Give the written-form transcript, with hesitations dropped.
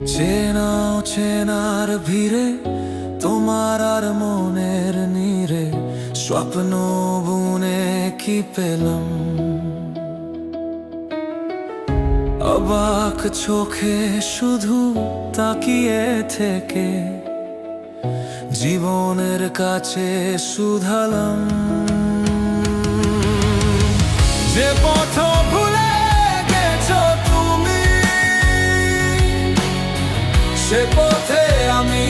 চেনাও চেনার ভিড়ে তোমার আর মনের নীড়ে স্বপ্ন বুনে কি পেলাম, অবাক চোখে শুধু তাকিয়ে থেকে জীবনের কাছে শুধালাম। যে পথ ভুলে গেছো তুমি, সে পথে আমি